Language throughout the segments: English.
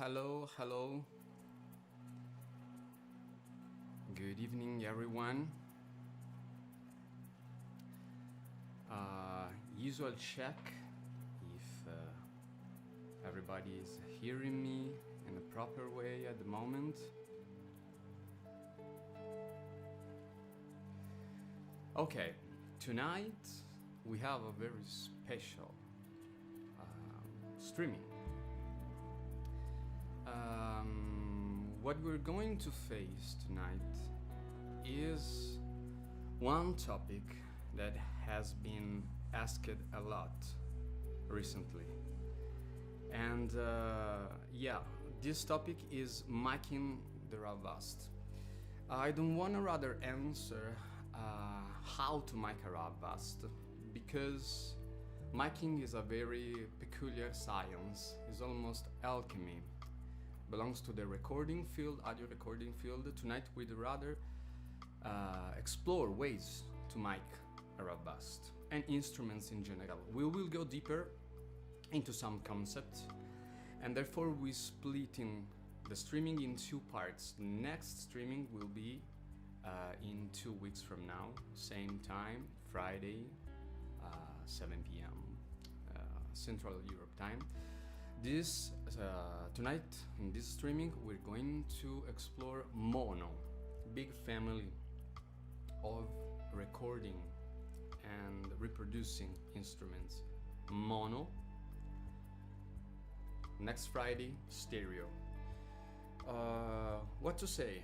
Hello. Good evening, everyone. Usual check if everybody is hearing me in a proper way at the moment. Okay, tonight we have a very special streaming. What we're going to face tonight is one topic that has been asked a lot recently. And this topic is miking the RAV Vast. I don't want to rather answer how to mic a RAV Vast, because miking is a very peculiar science. It's almost alchemy. Belongs to the recording field, audio recording field. Tonight we'd rather explore ways to mic a RAV Vast and instruments in general. We will go deeper into some concepts, and therefore we're splitting the streaming in two parts. The next streaming will be in 2 weeks from now, same time, Friday, 7 p.m. Central Europe time. This tonight in this streaming we're going to explore mono, big family of recording and reproducing instruments. Mono. Next Friday, stereo. What to say?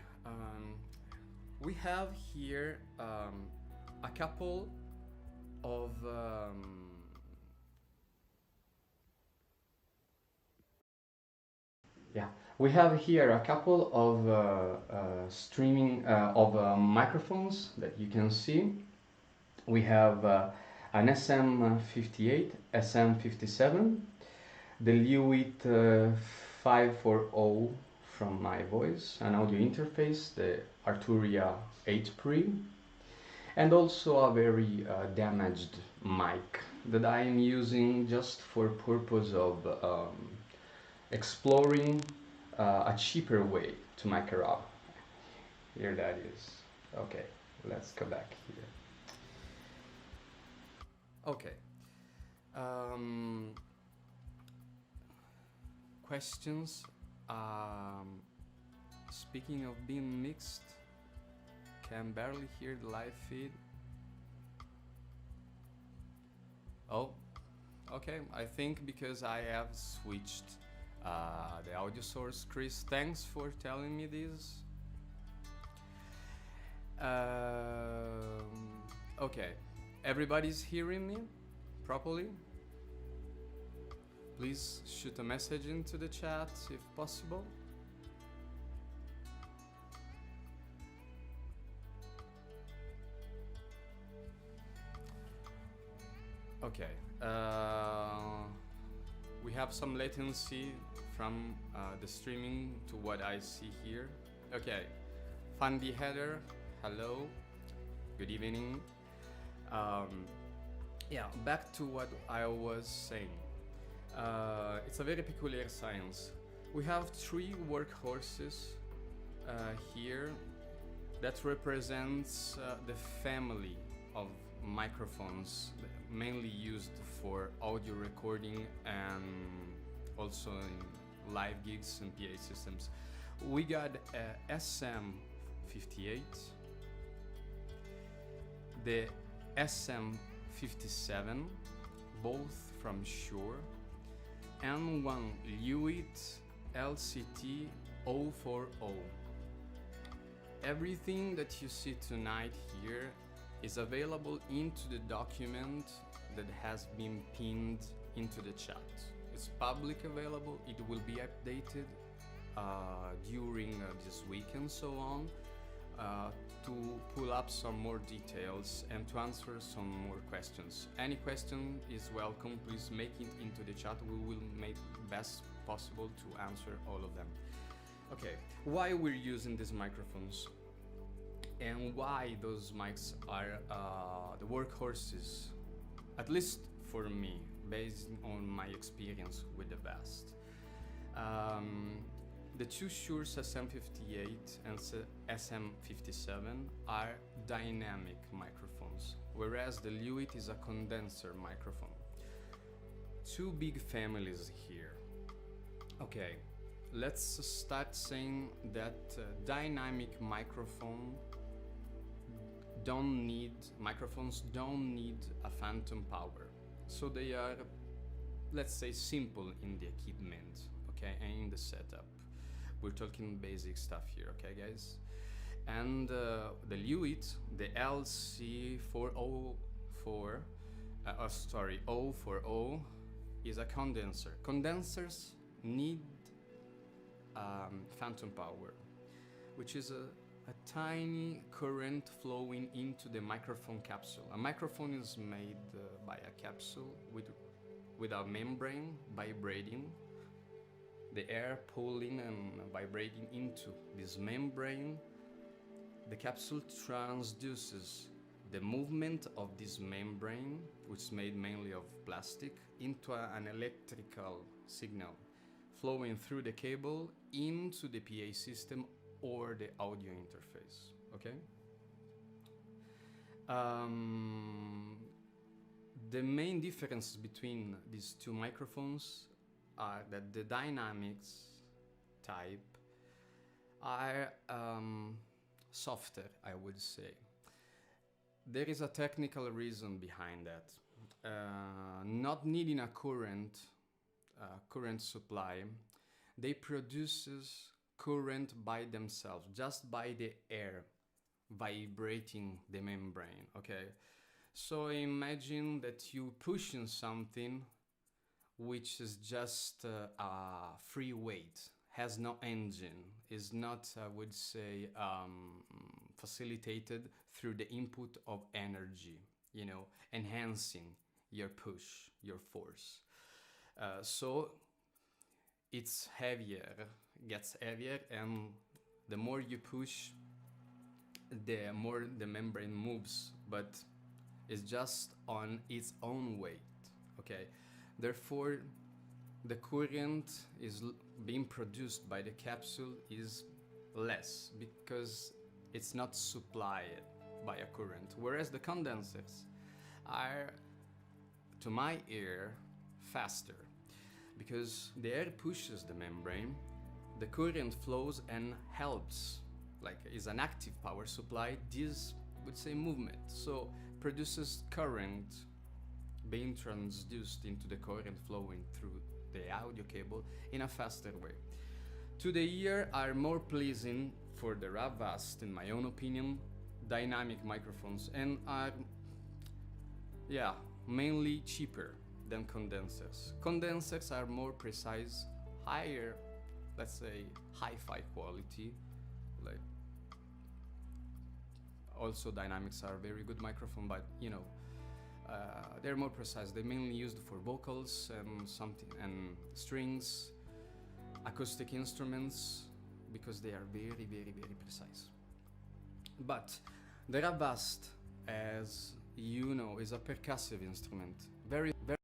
We have here a couple of we have here a couple of streaming of microphones that you can see. We have an SM58, SM57, the Lewitt 540 from my voice, an audio interface, the Arturia 8 Pre, and also a very damaged mic that I am using just for purpose of exploring a cheaper way to mic a RAV. Here that is. Okay, let's go back here. Okay. Questions. Speaking of being mixed, can barely hear the live feed. Oh, okay. I think because I have switched the audio source. Chris, thanks for telling me this. Okay, everybody's hearing me properly? Please shoot a message into the chat if possible. Okay, we have some latency from the streaming to what I see here. Okay, Fundy Header, hello, good evening. Back to what I was saying. It's a very peculiar science. We have 3 workhorses here that represents the family of microphones mainly used for audio recording and also in live gigs and PA systems. We got SM58, the SM57, both from Shure, and one Lewitt LCT 040. Everything that you see tonight here is available into the document that has been pinned into the chat. It's public available. It will be updated during this week and so on to pull up some more details and to answer some more questions. Any question is welcome. Please make it into the chat. We will make best possible to answer all of them. Okay, why we're using these microphones and why those mics are the workhorses, at least for me, based on my experience with the Vast. Um, the two Shure's SM58 and SM57 are dynamic microphones, whereas the Lewitt is a condenser microphone. Two big families here. Okay, let's start saying that dynamic microphones don't need a phantom power, so they are, let's say, simple in the equipment, okay, and in the setup. We're talking basic stuff here, okay, guys? And the Lewitt, the LC404, 040, is a condenser. Condensers need phantom power, which is a tiny current flowing into the microphone capsule. A microphone is made by a capsule with a membrane vibrating, the air pulling and vibrating into this membrane. The capsule transduces the movement of this membrane, which is made mainly of plastic, into an electrical signal flowing through the cable into the PA system or the audio interface, okay? The main differences between these two microphones are that the dynamics type are softer, I would say. There is a technical reason behind that. Not needing a current supply, they produces current by themselves, just by the air vibrating the membrane, okay? So imagine that you pushing something which is just a free weight, has no engine, is not, I would say, facilitated through the input of energy, you know, enhancing your push, your force. So it's heavier, gets heavier, and the more you push, the more the membrane moves, but it's just on its own weight, okay? Therefore, the current is being produced by the capsule is less because it's not supplied by a current, whereas the condensers are, to my ear, faster because the air pushes the membrane, the current flows and helps, like is an active power supply, this would say movement, so produces current being transduced into the current flowing through the audio cable in a faster way. To the ear are more pleasing for the RAV Vast, in my own opinion, dynamic microphones, and are, yeah, mainly cheaper than condensers. Condensers are more precise, higher, let's say, hi-fi quality, like also dynamics are very good microphone, but you know, they're more precise. They're mainly used for vocals and and strings, acoustic instruments, because they are very, very, very precise. But the RAV Vast, as you know, is a percussive instrument. Very, very.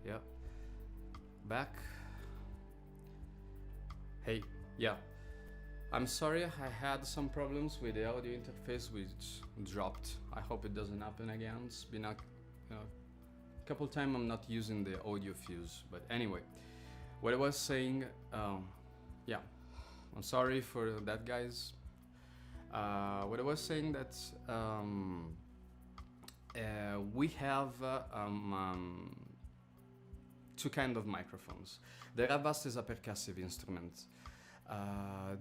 Yeah. Back. Hey, yeah. I'm sorry, I had some problems with the audio interface which dropped. I hope it doesn't happen again. It's been a couple times I'm not using the audio fuse, but anyway, what I was saying, yeah, I'm sorry for that, guys. What I was saying that we have two kind of microphones. The RAV Vast is a percussive instrument.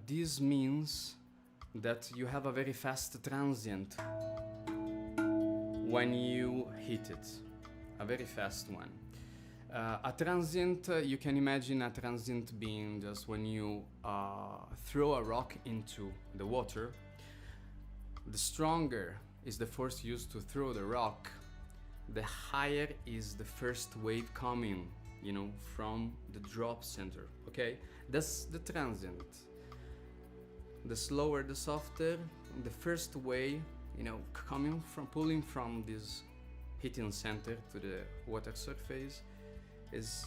This means that you have a very fast transient when you hit it, a very fast one. A transient, you can imagine a transient being just when you throw a rock into the water. The stronger is the force used to throw the rock, the higher is the first wave coming, you know, from the drop center, okay? That's the transient. The slower, the softer, the first wave, you know, coming from, pulling from this hitting center to the water surface is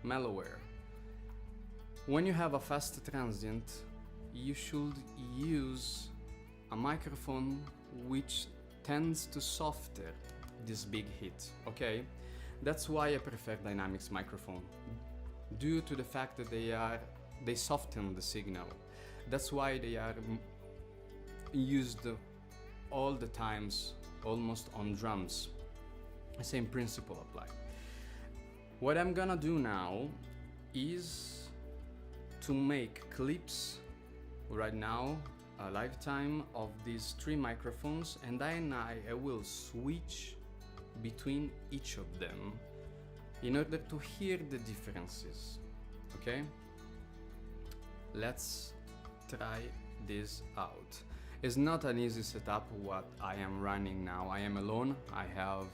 mellower. When you have a fast transient, you should use a microphone which tends to soften this big hit, okay? That's why I prefer dynamics microphone, due to the fact that they soften the signal. That's why they are used all the times, almost on drums. The same principle apply. What I'm gonna do now is to make clips right now, a lifetime of these three microphones, and then I will switch between each of them in order to hear the differences, okay? Let's try this out. It's not an easy setup what I am running now. I am alone, I have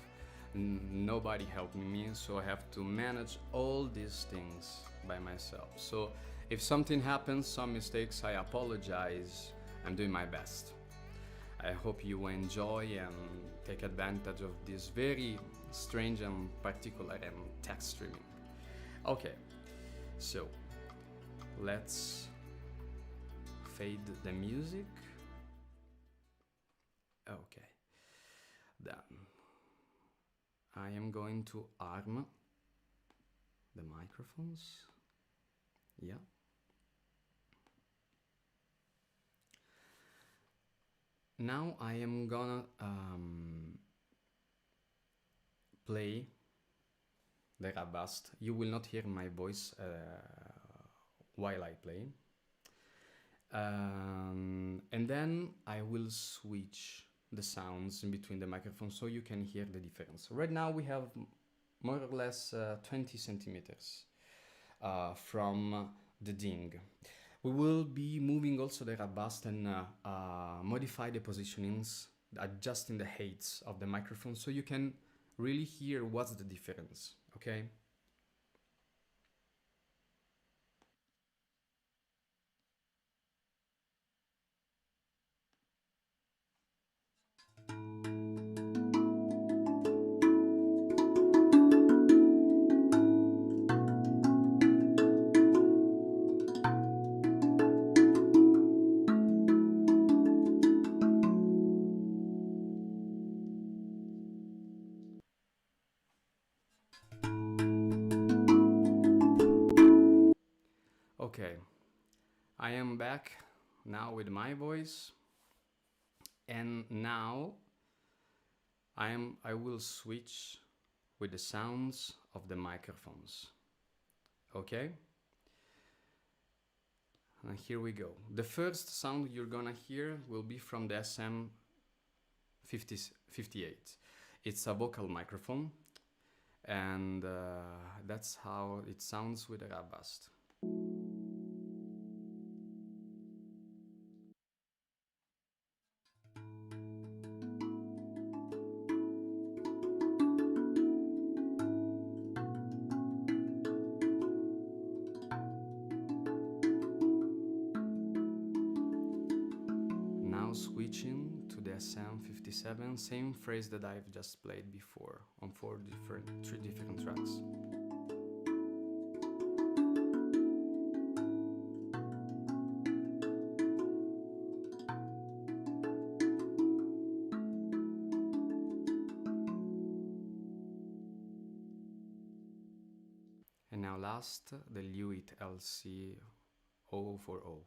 nobody helping me, so I have to manage all these things by myself. So if something happens, some mistakes, I apologize. I'm doing my best. I hope you enjoy and take advantage of this very strange and particular and text streaming. Okay, so let's fade the music. Okay, done. I am going to arm the microphones. Yeah. Now I am gonna play the RAV Vast. You will not hear my voice while I play. And then I will switch the sounds in between the microphones so you can hear the difference. Right now we have more or less 20 centimeters from the ding. We will be moving also the RAV Vast and modify the positionings, adjusting the heights of the microphone so you can really hear what's the difference, okay? Okay, I am back now with my voice, and now I will switch with the sounds of the microphones. Okay? And here we go. The first sound you're gonna hear will be from the SM58. It's a vocal microphone, and that's how it sounds with the RAV Vast. Now switching to the SM57, same phrase that I've just played before on three different tracks. And now last, the Lewitt LC 040.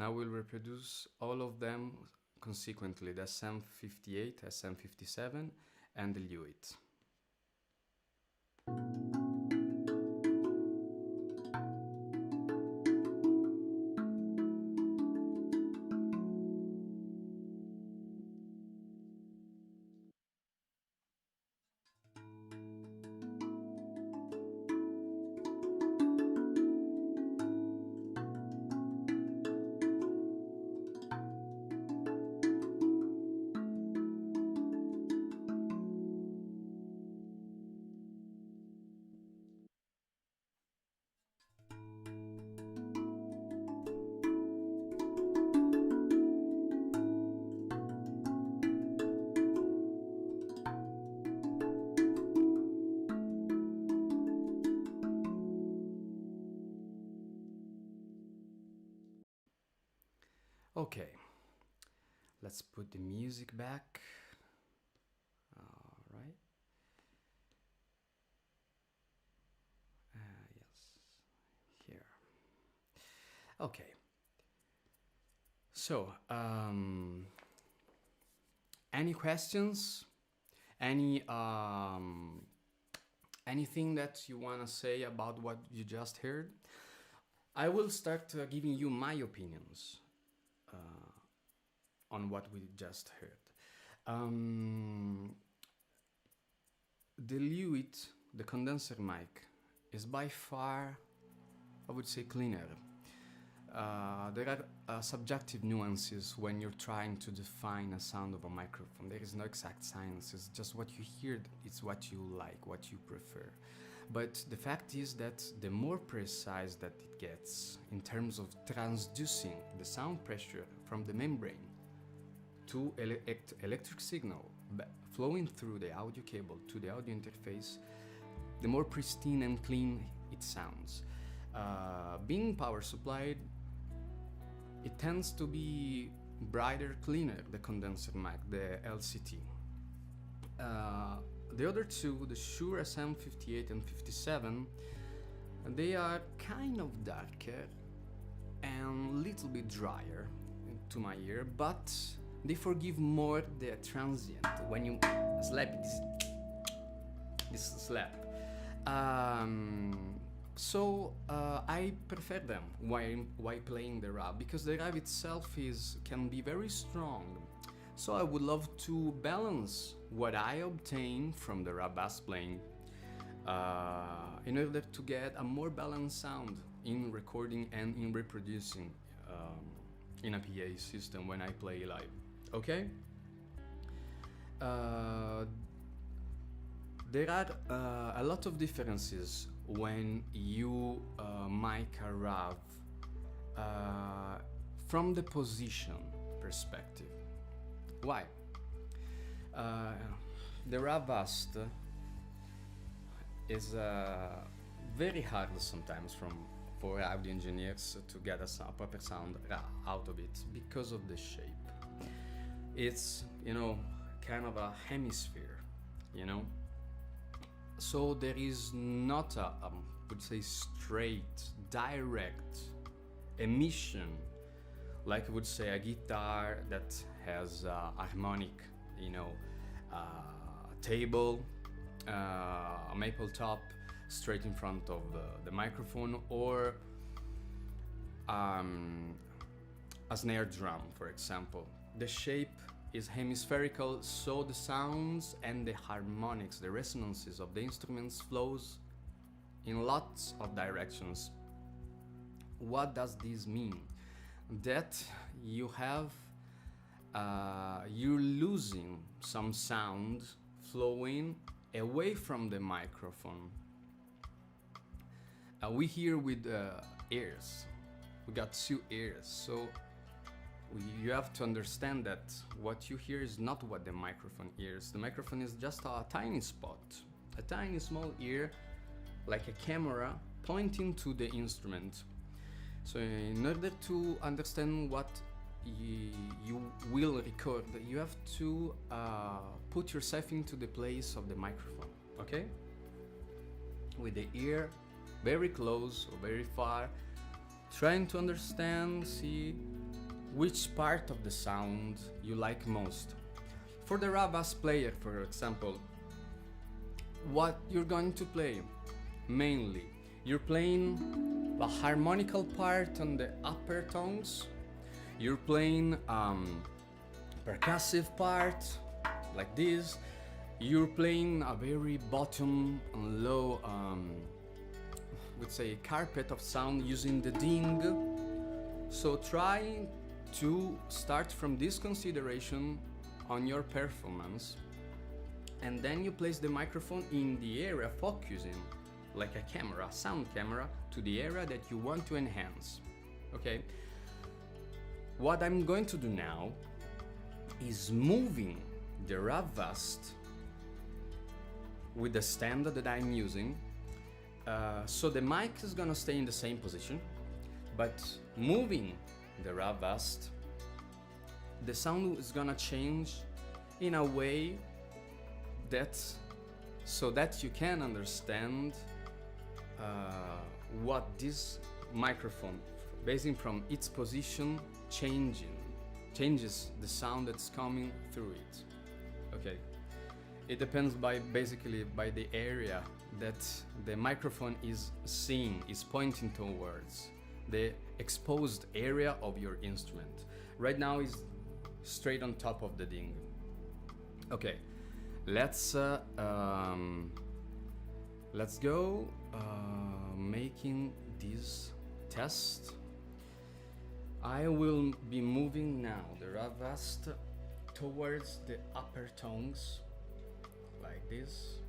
I will reproduce all of them consequently, the SM58, SM57, and the Lewitt. Okay, let's put the music back. All right. Yes, here. Okay. So, any questions? Anything that you want to say about what you just heard? I will start giving you my opinions on what we just heard. The Lewitt, the condenser mic, is by far, I would say, cleaner. There are subjective nuances when you're trying to define a sound of a microphone. There is no exact science, it's just what you hear, it's what you like, what you prefer. But the fact is that the more precise that it gets in terms of transducing the sound pressure from the membrane to electric signal flowing through the audio cable to the audio interface, the more pristine and clean it sounds. Being power supplied, it tends to be brighter, cleaner, the condenser mic, the LCT. The other two, the Shure SM58 and 57, they are kind of darker and a little bit drier to my ear, but they forgive more the transient when you slap this slap. So I prefer them while playing the RAV, because the RAV itself can be very strong. So I would love to balance what I obtain from the RAV Vast playing in order to get a more balanced sound in recording and in reproducing in a PA system when I play live. Okay? There are a lot of differences when you mic a RAV from the position perspective. Why? The RAV Vast is very hard sometimes for audio engineers to get a proper sound out of it because of the shape. It's, kind of a hemisphere, So there is not a, would say, straight, direct emission, like I would say a guitar that has a harmonic, table, a maple top straight in front of the microphone, or a snare drum, for example. The shape is hemispherical, so the sounds and the harmonics, the resonances of the instruments flows in lots of directions. What does this mean? That you have, you're losing some sound flowing away from the microphone. We hear with ears. We got two ears, so you have to understand that what you hear is not what the microphone hears. The microphone is just a tiny spot, a tiny small ear, like a camera pointing to the instrument. So in order to understand what you will record, you have to put yourself into the place of the microphone, okay? With the ear very close or very far, trying to understand, see which part of the sound you like most. For the RAV Vast player, for example, what you're going to play mainly, you're playing the harmonical part on the upper tones, you're playing percussive part like this, you're playing a very bottom and low would say carpet of sound using the ding. So try to start from this consideration on your performance, and then you place the microphone in the area, focusing like a camera, a sound camera, to the area that you want to enhance. Okay? What I'm going to do now is moving the RAV Vast with the stand that I'm using. So the mic is gonna stay in the same position, but moving the RAV Vast, the sound is gonna change in a way that so that you can understand what this microphone, basing from its position, changes the sound that's coming through it. Okay, it depends basically by the area that the microphone is seeing, is pointing towards, the exposed area of your instrument. Right now is straight on top of the ding. Okay, let's go making this test. I will be moving now the RAV Vast towards the upper tones like this.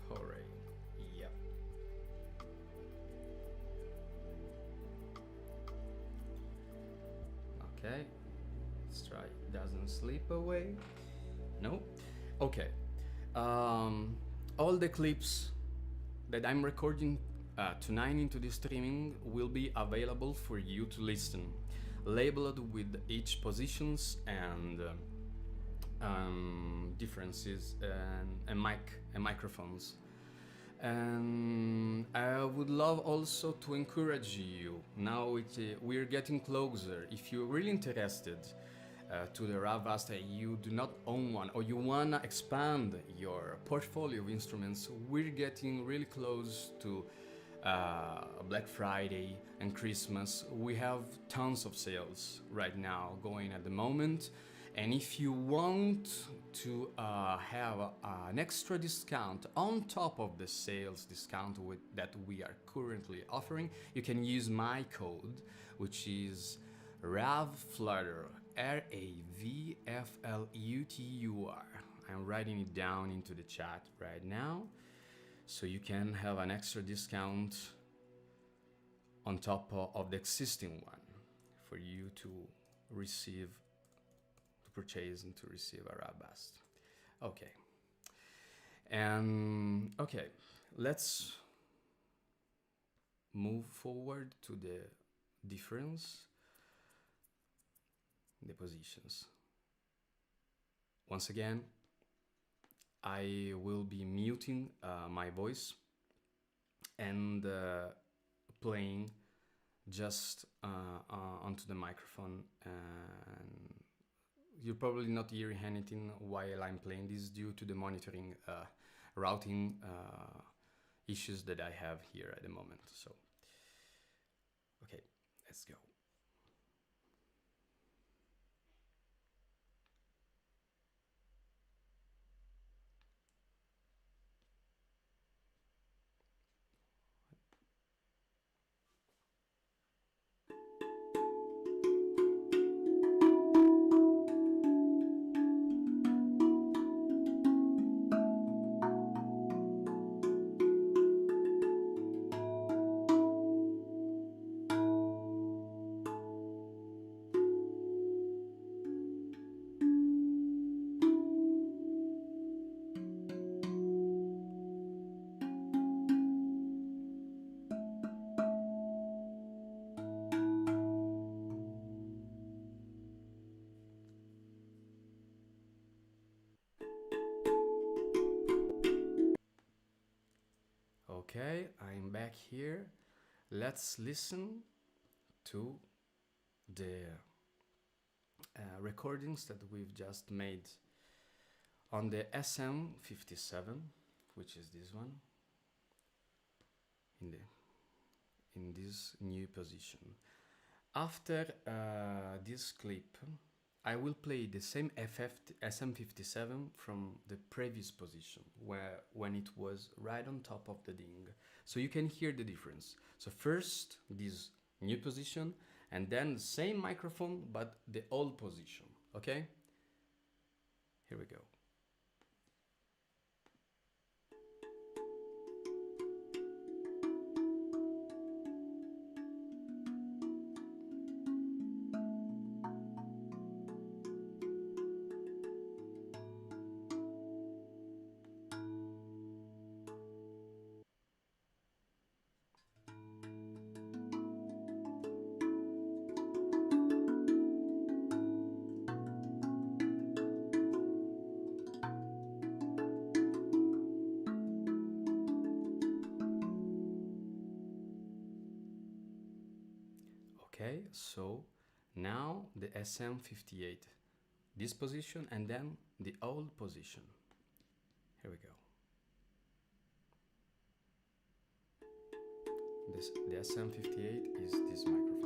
Hooray. Yep. Okay, let's try. Doesn't slip away. No. Okay. All the clips that I'm recording tonight into this streaming will be available for you to listen, labeled with each positions and differences and microphones. And I would love also to encourage you, now we're getting closer, if you're really interested to the RAV Vast and you do not own one, or you wanna expand your portfolio of instruments, we're getting really close to Black Friday and Christmas. We have tons of sales right now going at the moment, and if you want to have an extra discount on top of the sales discount that we are currently offering, you can use my code, which is RAVFlutter, RAVFLUTUR. I'm writing it down into the chat right now, so you can have an extra discount on top of the existing one for you to purchase and to receive a RAV Vast. Okay. And okay, let's move forward to the difference, the positions. Once again, I will be muting my voice and playing just onto the microphone, and you're probably not hearing anything while I'm playing this due to the monitoring routing issues that I have here at the moment. So, okay, let's go. Okay, I'm back here. Let's listen to the recordings that we've just made on the SM57, which is this one, in this new position. After this clip, I will play the same SM57 from the previous position, when it was right on top of the ding, so you can hear the difference. So first this new position, and then the same microphone but the old position. Okay, here we go. Okay, so now the SM58, this position, and then the old position. Here we go. The SM58 is this microphone.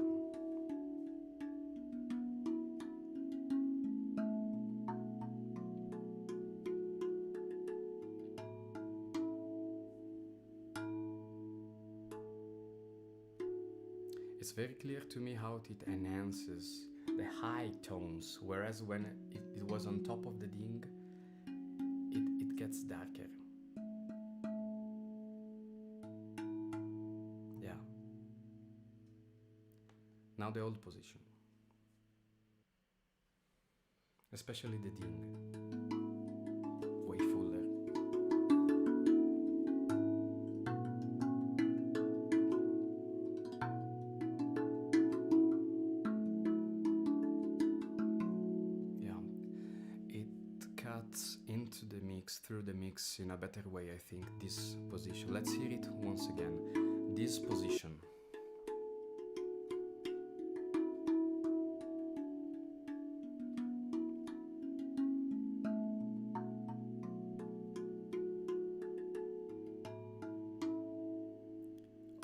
It's very clear to me how it enhances the high tones, whereas when it was on top of the ding, it gets darker. Yeah. Now the old position. Especially the ding. Way fuller. Into the mix, through the mix in a better way, I think, this position. Let's hear it once again. This position.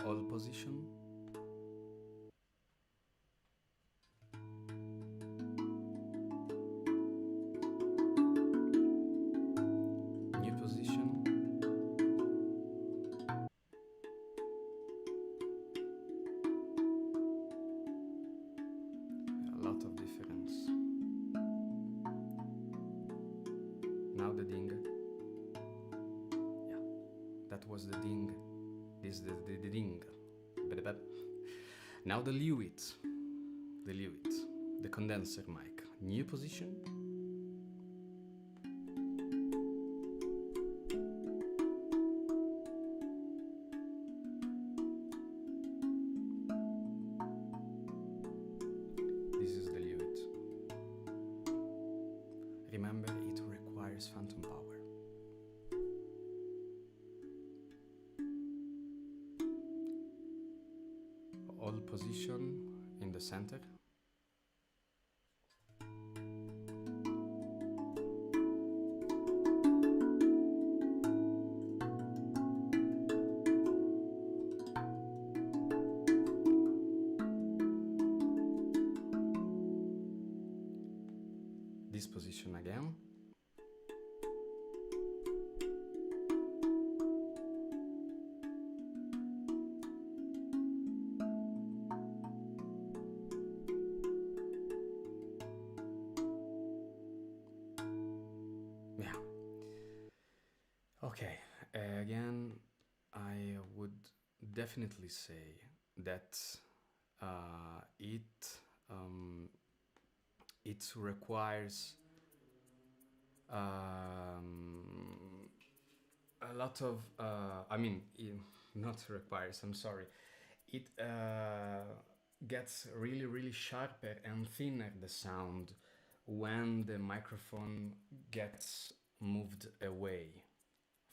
Old position. Now the ding. Yeah, that was the ding. This is the ding. Now the Lewitt. The condenser mic. New position. This is the Lewitt. Remember, it requires phantom power. Old position in the center. This position again. Yeah. Okay. Again, I would definitely say that it requires a lot of not requires, I'm sorry, it gets really sharper and thinner, the sound, when the microphone gets moved away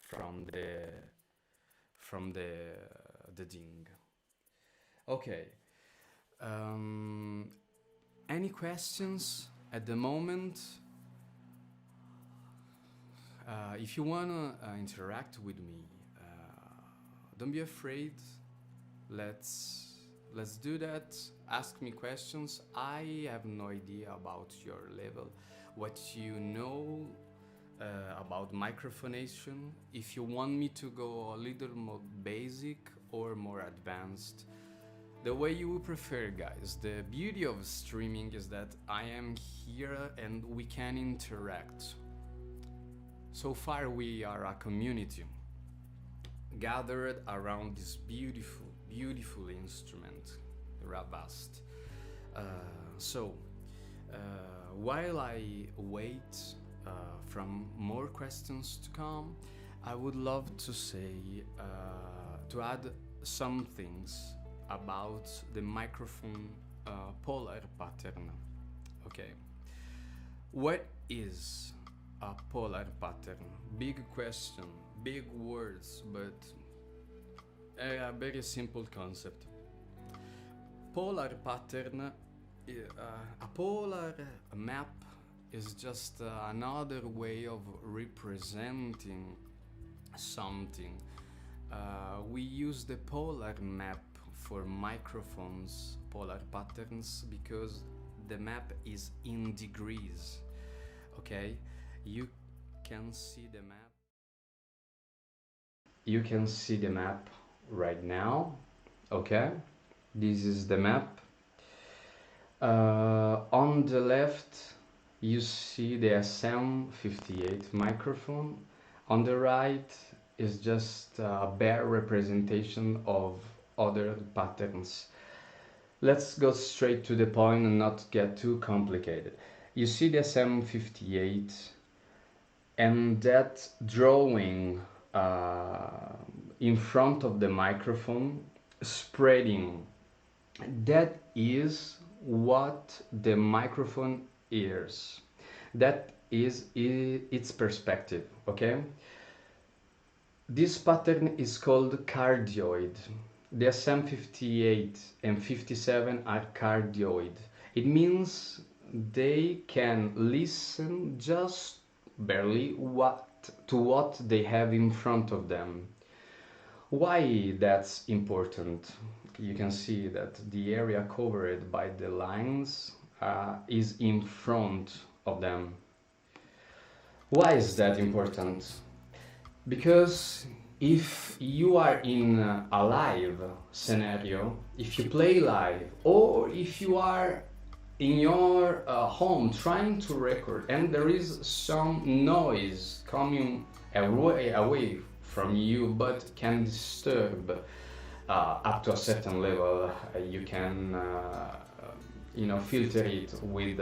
from the ding. Okay. Any questions at the moment? If you wanna interact with me, don't be afraid. Let's do that. Ask me questions. I have no idea about your level, what you know about microphonation. If you want me to go a little more basic or more advanced, the way you would prefer, guys. The beauty of streaming is that I am here and we can interact. So far we are a community gathered around this beautiful instrument, RAV Vast. While I wait from more questions to come, I would love to say, to add some things about the microphone polar pattern. Okay, what is a polar pattern? Big question, big words, but a very simple concept. Polar pattern, a polar map is just another way of representing something. We use the polar map for microphones, polar patterns, because the map is in degrees. Okay, you can see the map. You can see the map right now. Okay, this is the map. On the left you see the SM58 microphone. On the right is just a bare representation of other patterns. Let's go straight to the point and not get too complicated. You see the SM58 and that drawing in front of the microphone spreading, that is what the microphone hears. That is its perspective. Okay, this pattern is called cardioid. The SM58 and 57 are cardioid. It means they can listen just barely to what they have in front of them. Why that's important? You can see that the area covered by the lines is in front of them. Why is that important? Because if you are in a live scenario, if you play live, or if you are in your home trying to record and there is some noise coming away from you but can disturb up to a certain level, you can filter it with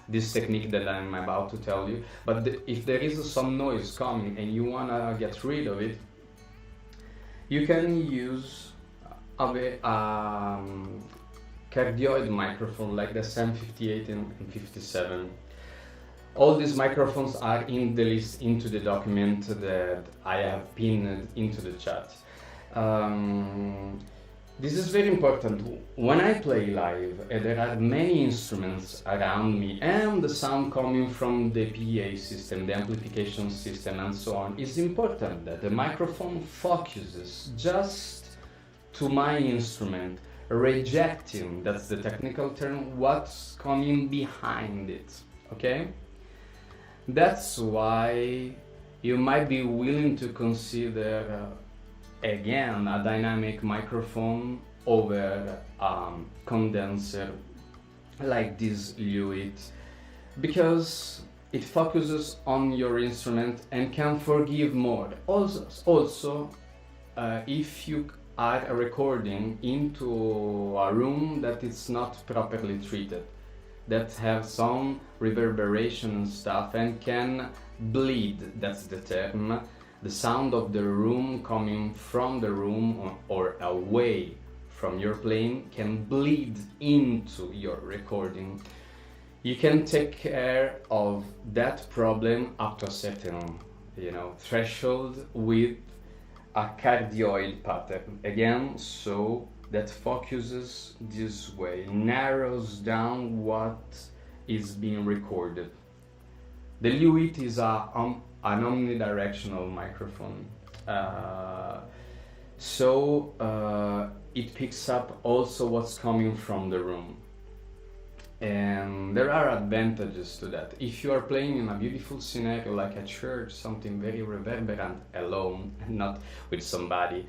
this technique that I'm about to tell you. But if there is some noise coming and you wanna get rid of it, you can use a cardioid microphone like the SM58 and 57. All these microphones are in the list into the document that I have pinned into the chat. This is very important. When I play live, there are many instruments around me and the sound coming from the PA system, the amplification system and so on. It's important that the microphone focuses just to my instrument, rejecting, that's the technical term, what's coming behind it. Okay? That's why you might be willing to consider again a dynamic microphone over condenser like this Lewitt, because it focuses on your instrument and can forgive more. Also if you are recording into a room that is not properly treated, that have some reverberation and stuff and can bleed, that's the term, the sound of the room coming from the room or away from your playing can bleed into your recording. You can take care of that problem up to a certain threshold with a cardioid pattern. Again, so that focuses this way, narrows down what is being recorded. The Lewitt is an omnidirectional microphone, so it picks up also what's coming from the room. And there are advantages to that. If you are playing in a beautiful scenario like a church, something very reverberant alone, and not with somebody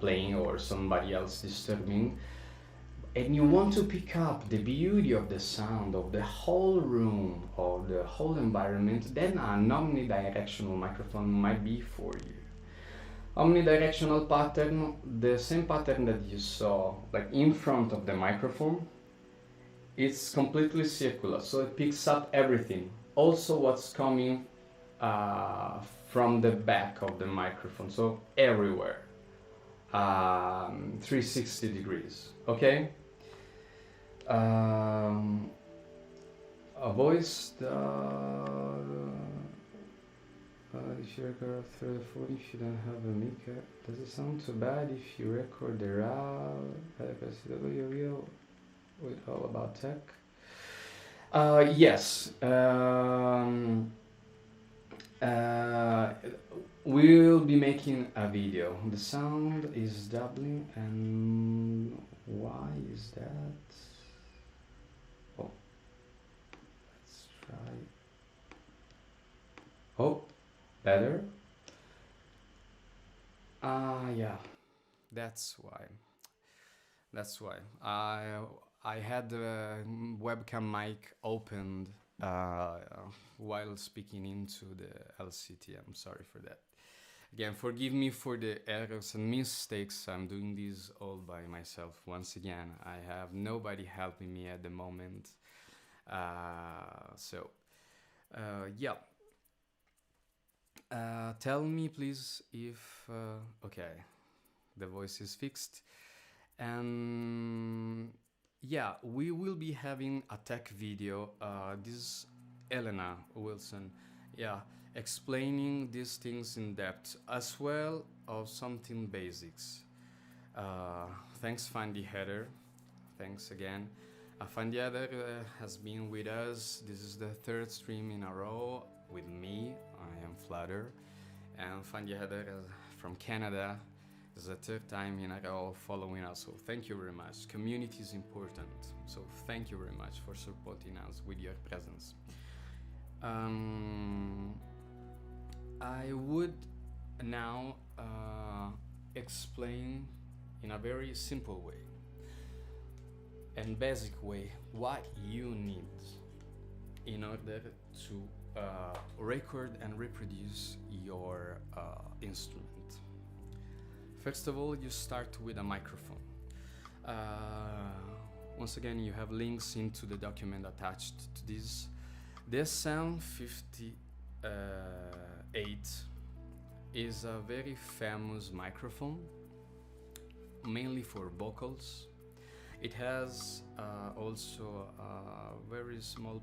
playing or somebody else disturbing, and you want to pick up the beauty of the sound of the whole room or the whole environment, then an omnidirectional microphone might be for you. Omnidirectional pattern, the same pattern that you saw like in front of the microphone, it's completely circular, so it picks up everything, also what's coming from the back of the microphone, so everywhere, 360 degrees, okay? A voice, if you record through the phone, if you don't have a mic, does it sound too bad if you record the RAV with all about tech? Yes. We'll be making a video. The sound is doubling, and why is that? Oh, let's try. Oh, better? Yeah, that's why. That's why. I had the webcam mic opened while speaking into the LCT. I'm sorry for that. Again, forgive me for the errors and mistakes. I'm doing this all by myself. Once again, I have nobody helping me at the moment. Yeah. Tell me, please, if... okay, the voice is fixed. And... yeah, we will be having a tech video. This is Elena Wilson, yeah, explaining these things in depth, as well as something basics. Thanks, Fandy Heather. Thanks again. Fandy Heather has been with us. This is the third stream in a row with me. I am Flutter. And Fandy Heather from Canada. This is the third time in a row following us, so thank you very much. Community is important, so thank you very much for supporting us with your presence. I would now explain in a very simple way and basic way what you need in order to record and reproduce your instrument. First of all, you start with a microphone. Once again, you have links into the document attached to this. The SM58 is a very famous microphone, mainly for vocals. It has also a very small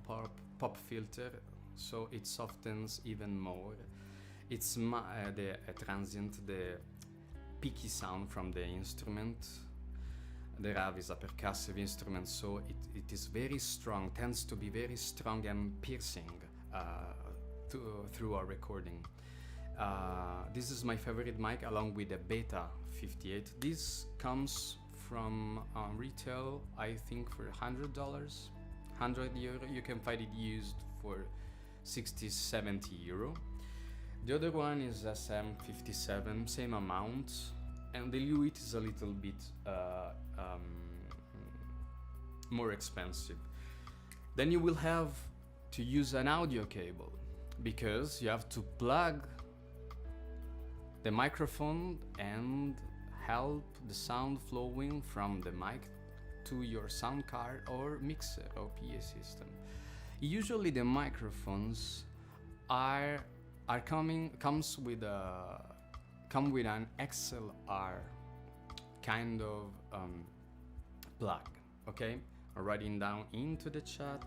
pop filter, so it softens even more. It's the transient, the peaky sound from the instrument. The RAV is a percussive instrument, so it is very strong, tends to be very strong and piercing through our recording. This is my favorite mic, along with the Beta 58. This comes from retail, I think, for $100, €100. You can find it used for 60-70 euro. The other one is SM57, same amount, and the Lewitt is a little bit more expensive. Then you will have to use an audio cable, because you have to plug the microphone and help the sound flowing from the mic to your sound card or mixer or PA system. Usually the microphones comes with an XLR kind of plug. Okay, I'm writing down into the chat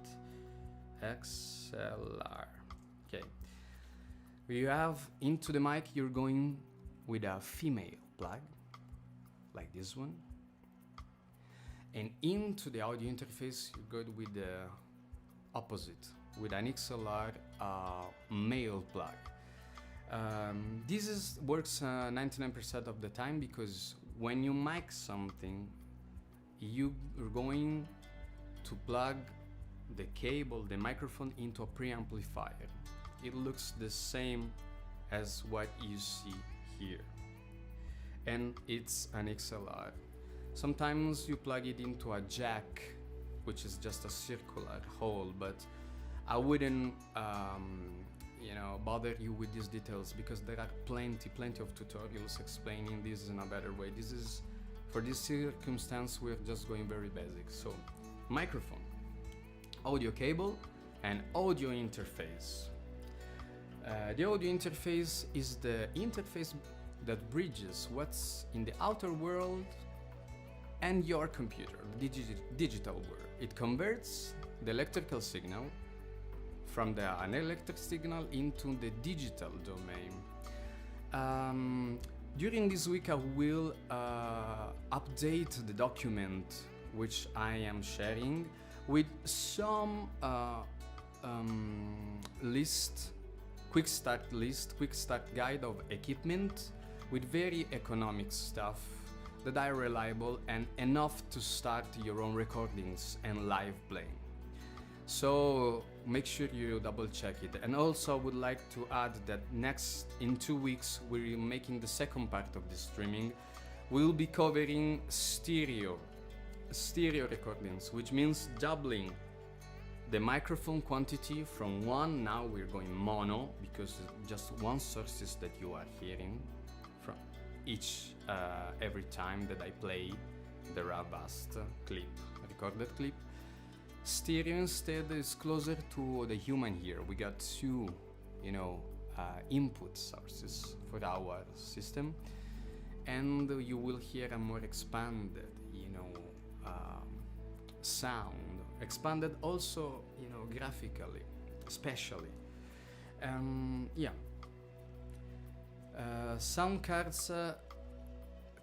XLR. Okay, you have into the mic, you're going with a female plug like this one, And into the audio interface, you go with the opposite, with an XLR male plug. This works 99% of the time, because when you mic something, you're going to plug the cable, the microphone, into a preamplifier. It looks the same as what you see here, and it's an XLR. Sometimes you plug it into a jack, which is just a circular hole, but I wouldn't bother you with these details, because there are plenty of tutorials explaining this in a better way. This is, for this circumstance, we're just going very basic. So, microphone, audio cable, and audio interface. The audio interface is the interface that bridges what's in the outer world and your computer, the digital world. It converts the electrical signal from an electric signal into the digital domain. During this week I will update the document which I am sharing with some quick start guide of equipment with very economic stuff that are reliable and enough to start your own recordings and live playing. So make sure you double check it. And also I would like to add that in 2 weeks we're making the second part of the streaming. We'll be covering stereo recordings, which means doubling the microphone quantity from one. Now we're going mono, because just one sources that you are hearing from each every time that I play the RAV Vast recorded clip. Stereo instead is closer to the human ear. We got two, input sources for our system, and you will hear a more expanded, sound. Expanded also, graphically, especially. Sound cards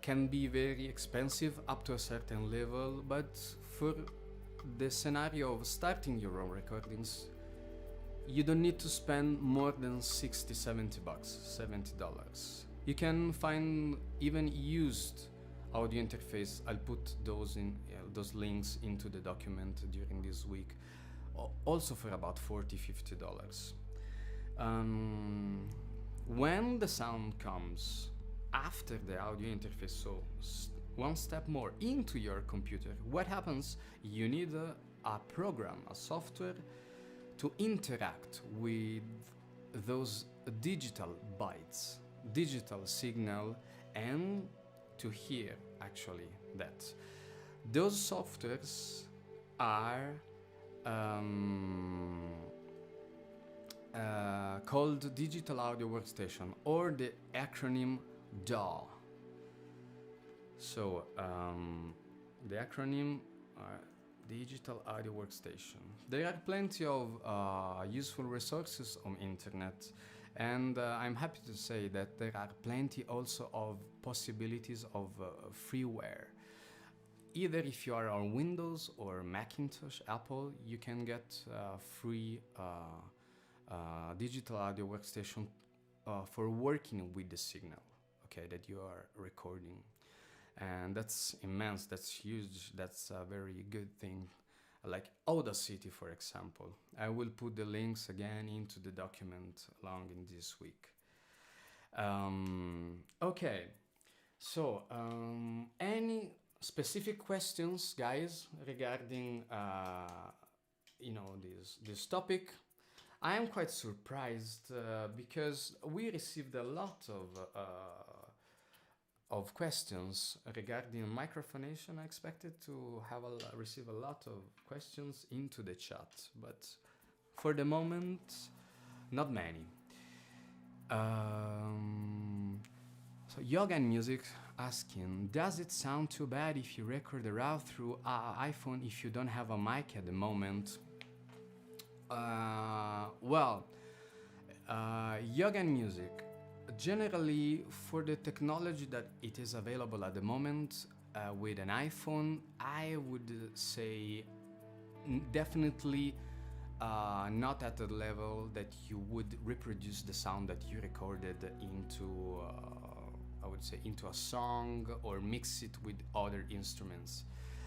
can be very expensive up to a certain level, but for the scenario of starting your own recordings, you don't need to spend more than $60-70, $70. You can find even used audio interface. I'll put those links into the document during this week, also for about $40-50. When the sound comes after the audio interface, so one step more into your computer, what happens? You need a program, a software, to interact with those digital bytes, digital signal, and to hear actually that. Those softwares are called Digital Audio Workstation, or the acronym DAW. So the acronym Digital Audio Workstation. There are plenty of useful resources on internet, and I'm happy to say that there are plenty also of possibilities of freeware. Either if you are on Windows or Macintosh, Apple, you can get free digital audio workstation for working with the signal, okay, that you are recording. And that's immense, that's huge, that's a very good thing. Like Audacity, for example. I will put the links again into the document along in this week. Okay, so any specific questions, guys, regarding this topic? I am quite surprised because we received a lot of questions regarding microphonation. I expected to receive a lot of questions into the chat, but for the moment, not many. So Yoga and Music asking, does it sound too bad if you record a RAW through iPhone if you don't have a mic at the moment? Yoga and Music, generally for the technology that it is available at the moment, with an iPhone, I would say definitely not at the level that you would reproduce the sound that you recorded into, I would say, into a song or mix it with other instruments.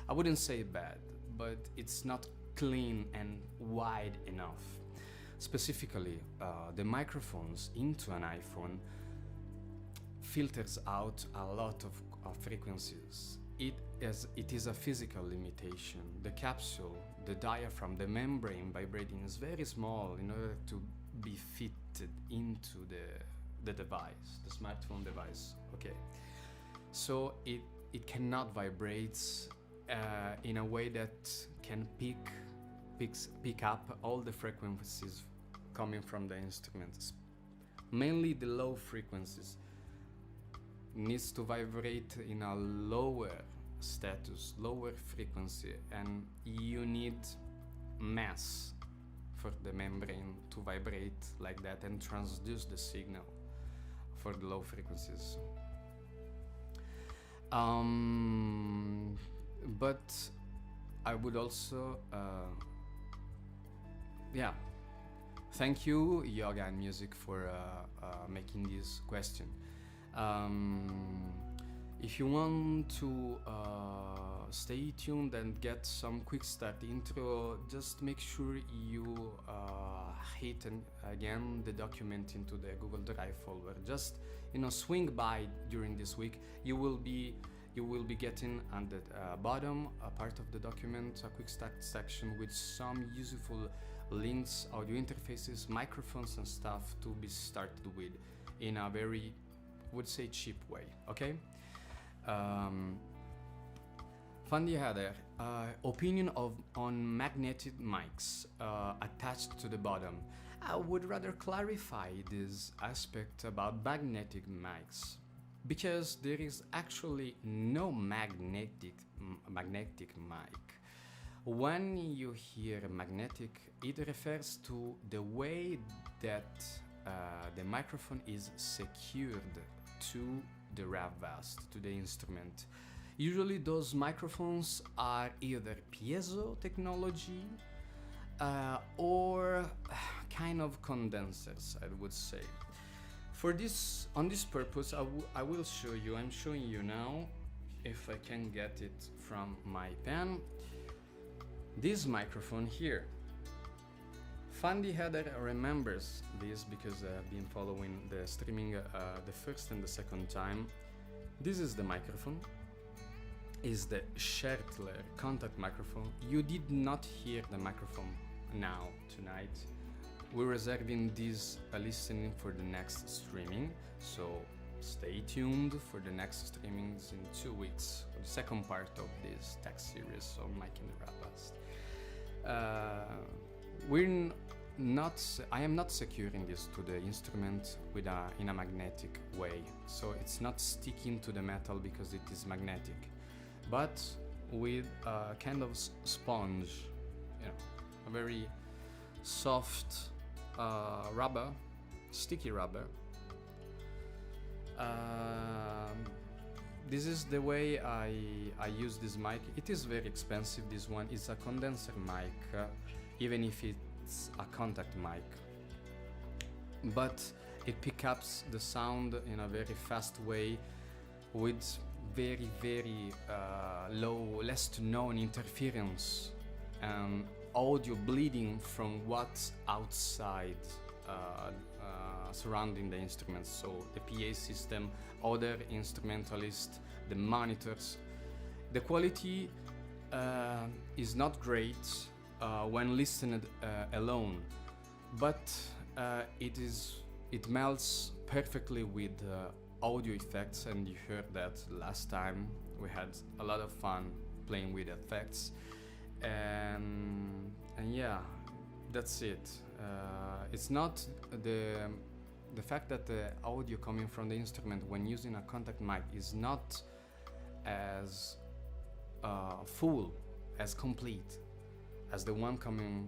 I wouldn't say bad, but it's not clean and wide enough. Specifically, the microphones into an iPhone filters out a lot of frequencies. It is a physical limitation. The capsule, the diaphragm, the membrane vibrating is very small in order to be fitted into the device, the smartphone device. Okay, so it cannot vibrate in a way that can pick up all the frequencies coming from the instruments, mainly the low frequencies. Needs to vibrate in a lower status, lower frequency, and you need mass for the membrane to vibrate like that and transduce the signal for the low frequencies. But I would also thank you, Yoga and Music, for making this question. If you want to stay tuned and get some quick start intro, just make sure you hit again the document into the Google Drive folder. Just swing by during this week. You will be getting on the bottom part of the document a quick start section with some useful links, audio interfaces, microphones and stuff to be started with in a very, would say, cheap way. Okay. Fandi Hader, opinion on magnetic mics attached to the bottom. I would rather clarify this aspect about magnetic mics, because there is actually no magnetic mic. When you hear magnetic, it refers to the way that the microphone is secured to the RAV Vast, to the instrument. Usually those microphones are either piezo technology or kind of condensers, I would say. On this purpose, I will show you. I'm showing you now, if I can get it from my pen, this microphone here. Fandi Hader remembers this because I've been following the streaming the first and the second time. This is the microphone. Is the Schertler contact microphone. You did not hear the microphone tonight. We're reserving this listening for the next streaming, so stay tuned for the next streamings in 2 weeks, for the second part of this tech series of Mike in the ravvast. I am not securing this to the instrument in a magnetic way, so it's not sticking to the metal because it is magnetic, but with a kind of sponge, a very soft rubber, sticky rubber. This is the way I use this mic. It is very expensive. This one is a condenser mic, even if it's a contact mic, but it picks up the sound in a very fast way with very, very low, less known interference and audio bleeding from what's outside surrounding the instruments. So the PA system, other instrumentalists, the monitors. The quality is not great when listened alone, but it melts perfectly with audio effects, and you heard that last time. We had a lot of fun playing with effects, and yeah, that's it. It's not the fact that the audio coming from the instrument when using a contact mic is not as full, as complete as the one coming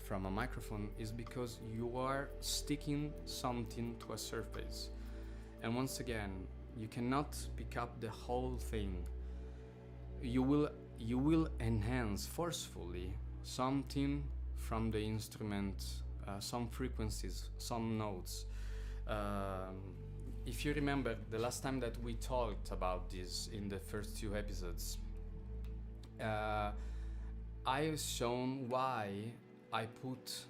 from a microphone, is because you are sticking something to a surface, and once again you cannot pick up the whole thing. you will enhance forcefully something from the instrument, some frequencies, some notes. If you remember the last time that we talked about this in the first 2 episodes, I have shown why I put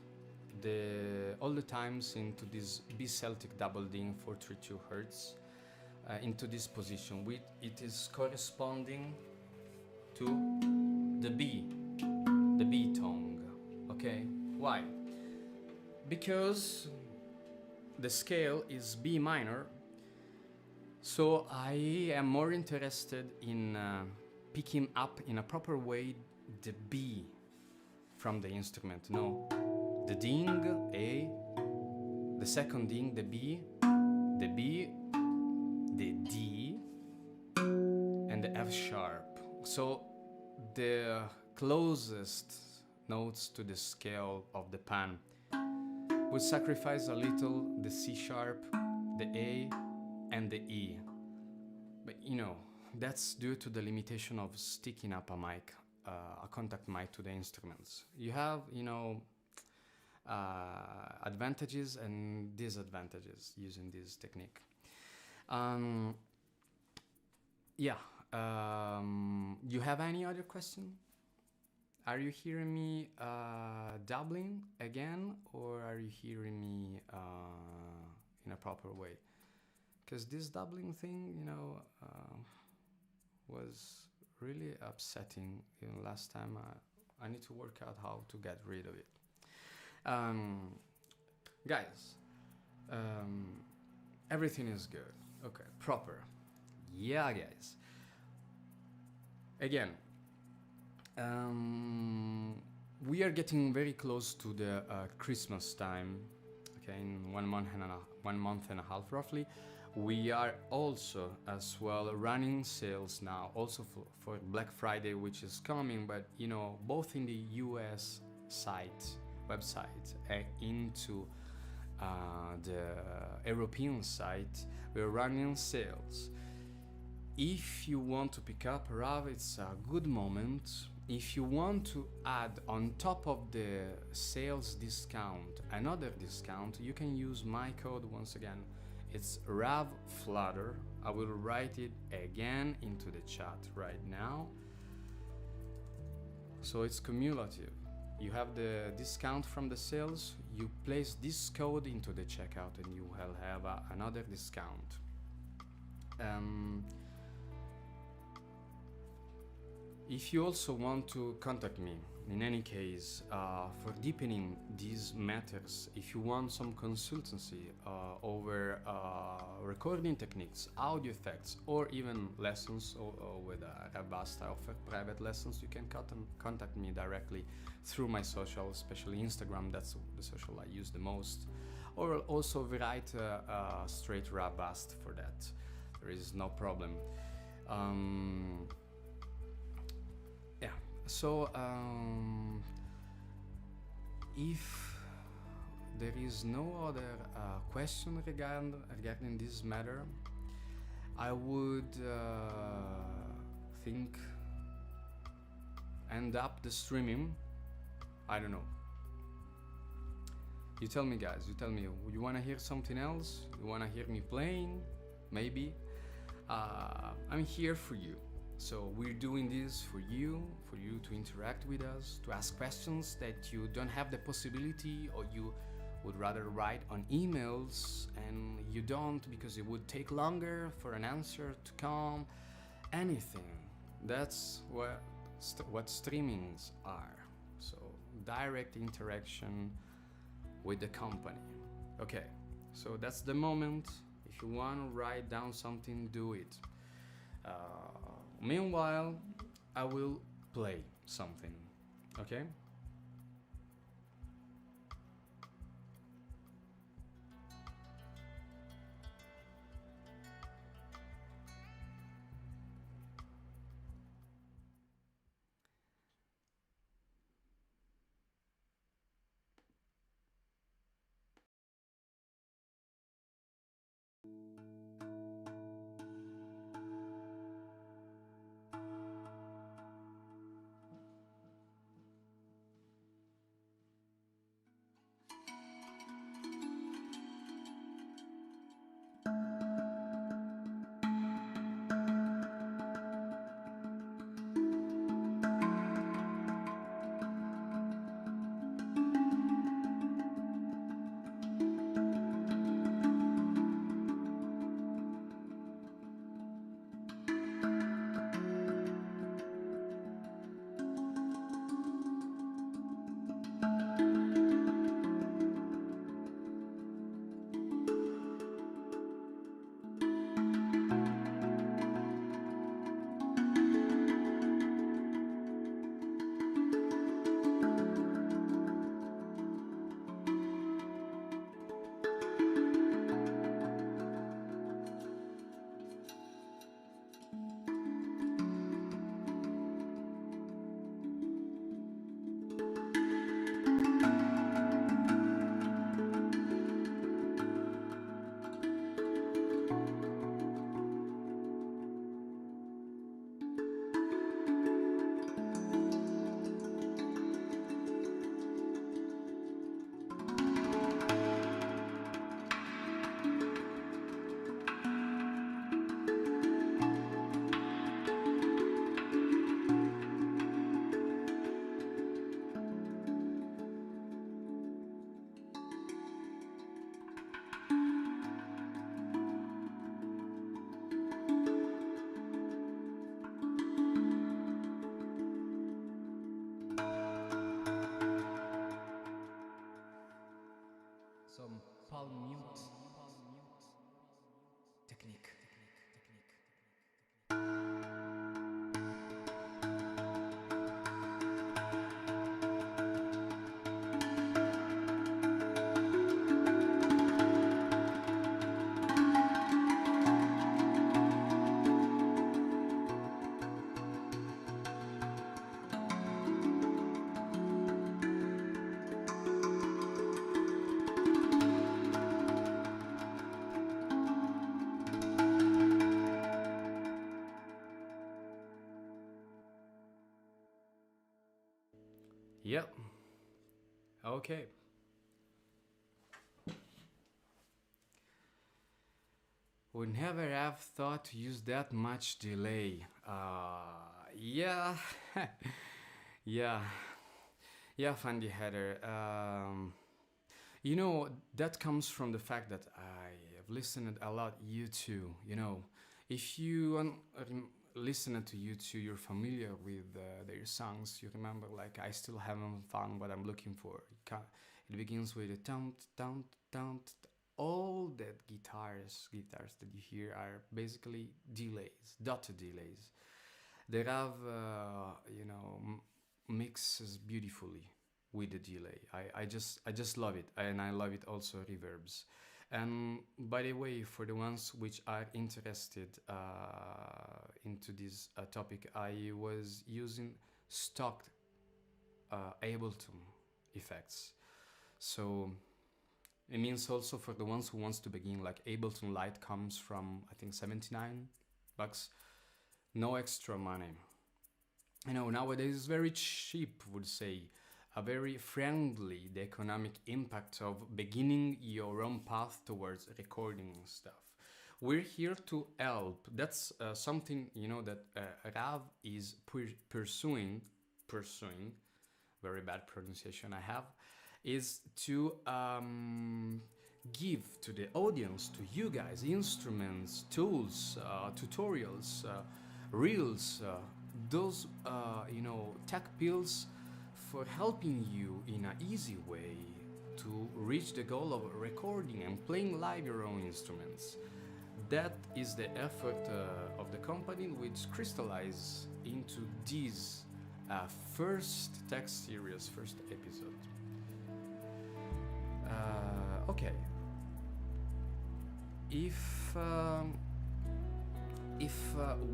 all the times into this B Celtic double D 432 Hertz, into this position. It is corresponding to the B tongue. Okay, why? Because the scale is B minor, so I am more interested in picking up in a proper way the B from the instrument. No, the ding A, the second ding the B, the B, the D, and the F sharp. So the closest notes to the scale of the pan would sacrifice a little the C sharp, the A, and the E. But you know, that's due to the limitation of sticking up a mic, a contact mic to the instruments. You have, advantages and disadvantages using this technique. You have any other question? Are you hearing me doubling again, or are you hearing me in a proper way? Because this doubling thing, was really upsetting. Last time, I need to work out how to get rid of it. Guys, everything is good. Okay, proper. Yeah, guys. Again, we are getting very close to the Christmas time. Okay, in 1 month and a half roughly. We are also as well running sales now, also for Black Friday, which is coming, but both in the US website and into the European site, we're running sales. If you want to pick up RAV, it's a good moment. If you want to add on top of the sales discount another discount, you can use my code once again. It's RAV Flutter. I will write it again into the chat right now. So it's cumulative. You have the discount from the sales, you place this code into the checkout and you will have another discount. If you also want to contact me, in any case, for deepening these matters, if you want some consultancy over recording techniques, audio effects, or even lessons with RAV Vast, I offer private lessons, you can contact me directly through my social, especially Instagram. That's the social I use the most. Or also write straight RAV Vast for that. There is no problem. So, if there is no other question regarding this matter, I would think end up the streaming. I don't know. You tell me, guys. You tell me. You wanna hear something else? You wanna hear me playing? Maybe. I'm here for you. So we're doing this for you to interact with us, to ask questions that you don't have the possibility, or you would rather write on emails and you don't because it would take longer for an answer to come. Anything. That's what streamings are. So direct interaction with the company. Okay, so that's the moment. If you want to write down something, do it. Meanwhile, I will play something, okay? some palm mute technique. Yep. Okay. Would never have thought to use that much delay. Yeah. Yeah. Yeah, Fundy Header. You know, that comes from the fact that I have listened a lot U2, you know. If you listen to U2, you're familiar with their songs. You remember, like, I still haven't found what I'm looking for. It begins with a down. All that guitars that you hear are basically delays, dotted delays. The RAV, mixes beautifully with the delay. I just love it, and I love it also reverbs. And by the way, for the ones which are interested into this topic, I was using stock Ableton effects. So it means also for the ones who wants to begin, like Ableton Lite comes from, I think, $79. No extra money. You know, nowadays it's very cheap, would say. A very friendly, the economic impact of beginning your own path towards recording stuff. We're here to help. That's something, you know, that RAV is pursuing, very bad pronunciation I have, is to give to the audience, to you guys, instruments, tools, tutorials, reels, those, tech pills for helping you in an easy way to reach the goal of recording and playing live your own instruments. That is the effort of the company, which crystallizes into this first tech series, first episode. Okay. If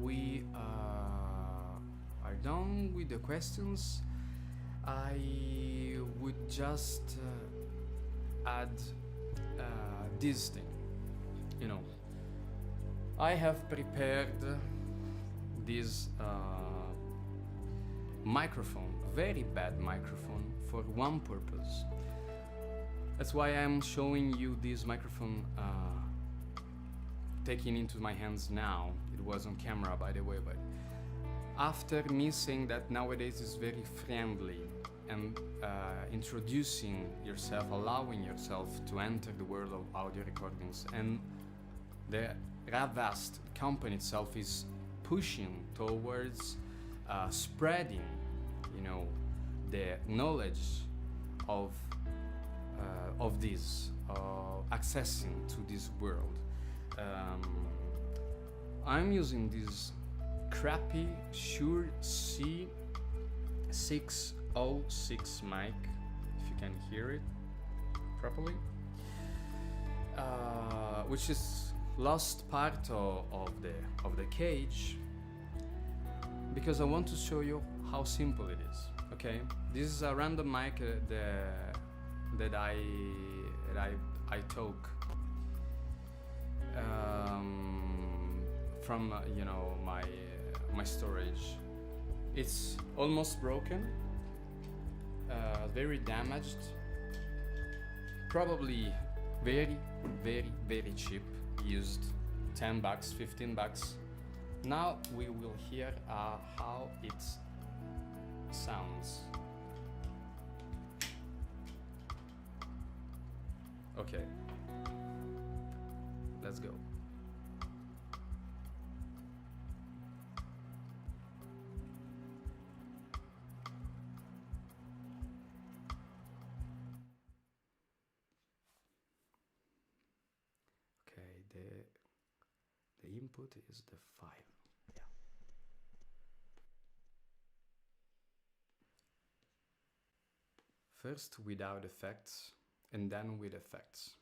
we are done with the questions, I would just add this thing. You know, I have prepared this microphone, very bad microphone, for one purpose. That's why I'm showing you this microphone taking into my hands now. It was on camera, by the way, but after me saying that nowadays is very friendly and introducing yourself, allowing yourself to enter the world of audio recordings, and the RAV Vast company itself is pushing towards spreading, you know, the knowledge of this, accessing to this world. I'm using this crappy Shure C606 mic, if you can hear it properly, which is lost part of the cage, because I want to show you how simple it is. Okay, this is a random mic that I took from my storage. It's almost broken, very damaged, probably very cheap, used $10, $15. Now we will hear how it sounds. Okay, let's go. input is the 5. Yeah. First without effects and then with effects.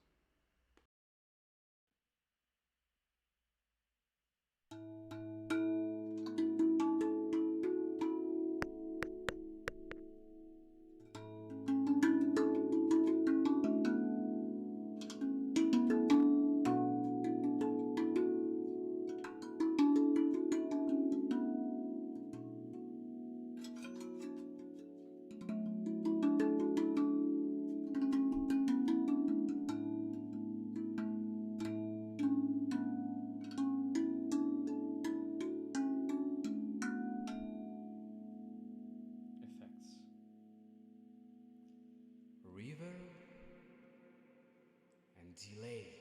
Effects. Reverb and delay.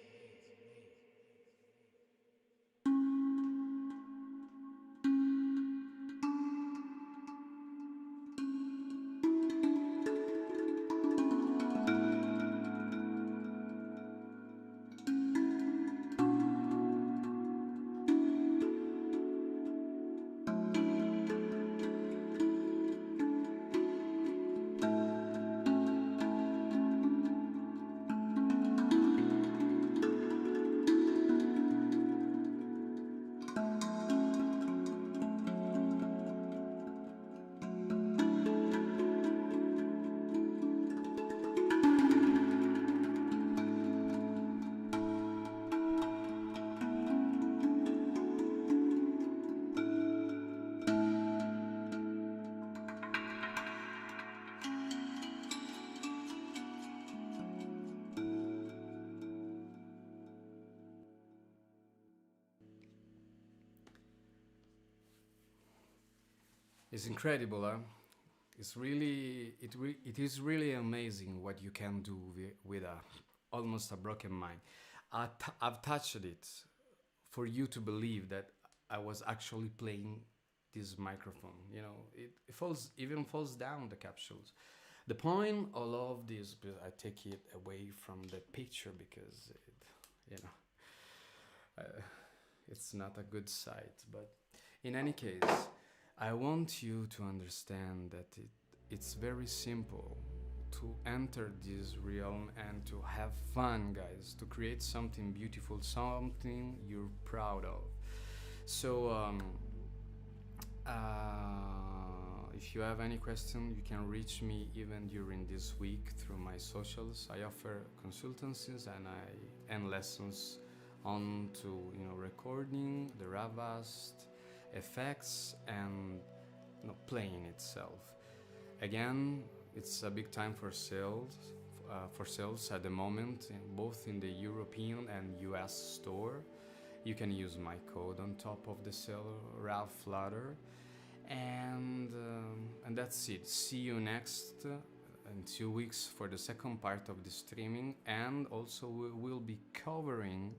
It's incredible, huh? It is really amazing what you can do with almost a broken mind. I've touched it for you to believe that I was actually playing this microphone. You know, it falls down the capsules. The point of all of this, I take it away from the picture because it's not a good sight. But in any case, I want you to understand that it's very simple to enter this realm and to have fun, guys, to create something beautiful, something you're proud of. So if you have any question, you can reach me even during this week through my socials. I offer consultancies and lessons on to recording, the RAV Vast, effects, and playing itself. Again, it's a big time for sales at the moment, both in the European and US store. You can use my code on top of the sale, RAV Flutter, and that's it. See you next in 2 weeks for the second part of the streaming, and also we will be covering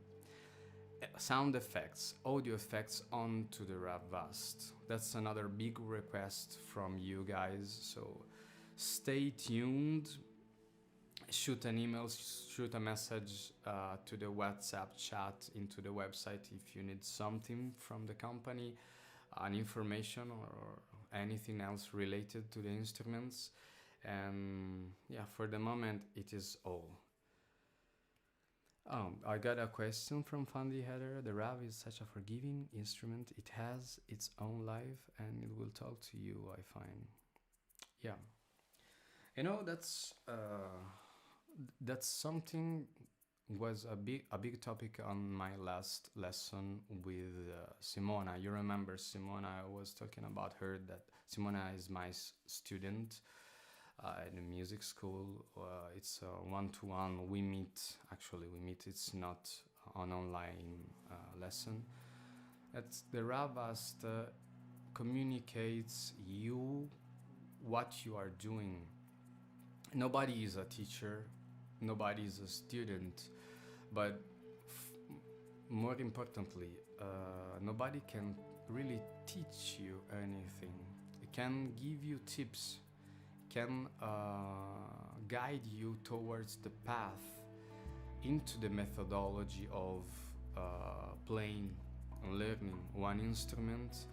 sound effects, audio effects onto the RAV Vast. That's another big request from you guys, so stay tuned. Shoot an email, shoot a message to the WhatsApp chat into the website if you need something from the company, an information or anything else related to the instruments. And yeah, for the moment it is all. I got a question from Fundy Header. The RAV is such a forgiving instrument. It has its own life and it will talk to you, I find. Yeah. That's something was a big topic on my last lesson with Simona. You remember Simona? I was talking about her, that Simona is my student in the music school. It's a one-to-one. We meet. It's not an online lesson. The RAV Vast communicates you what you are doing. Nobody is a teacher, nobody is a student, but more importantly, nobody can really teach you anything. It can give you tips, can guide you towards the path into the methodology of playing and learning one instrument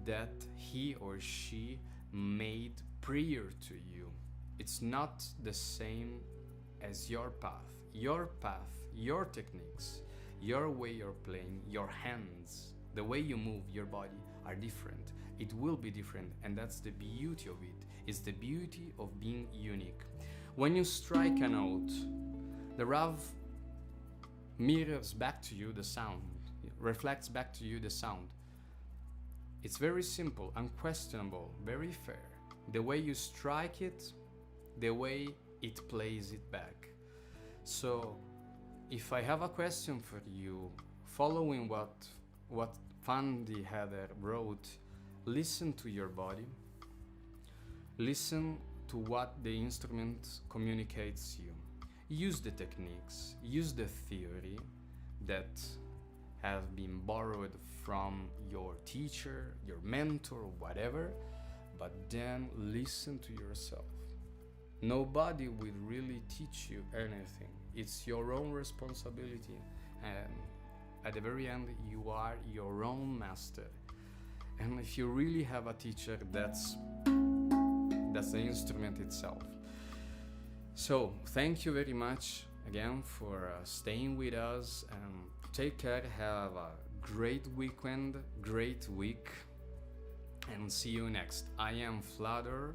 that he or she made prior to you. It's not the same as your path. Your path, your techniques, your way of playing, your hands, the way you move your body are different. It will be different, and that's the beauty of it. It's the beauty of being unique. When you strike a note, the RAV mirrors back to you the sound, it reflects back to you the sound. It's very simple, unquestionable, very fair. The way you strike it, the way it plays it back. So, if I have a question for you, following what Fandi Heather wrote, listen to your body, listen to what the instrument communicates you. Use the techniques, use the theory that have been borrowed from your teacher, your mentor, whatever, but then listen to yourself. Nobody will really teach you anything. It's your own responsibility, and at the very end, you are your own master. And if you really have a teacher, that's the instrument itself. So, thank you very much again for staying with us, and take care, have a great weekend, great week, and see you next. I am Fladder,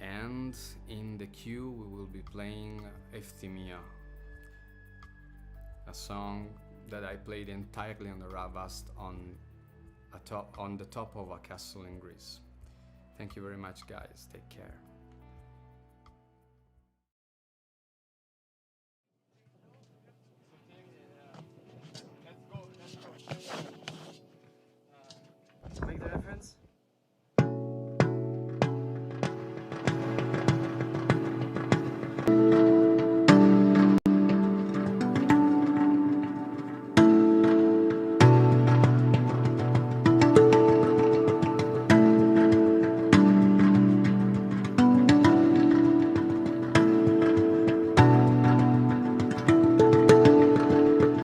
and in the queue we will be playing Efthymia, a song that I played entirely on the RAV Vast on the top of a castle in Greece. Thank you very much, guys. Take care. Make the reference.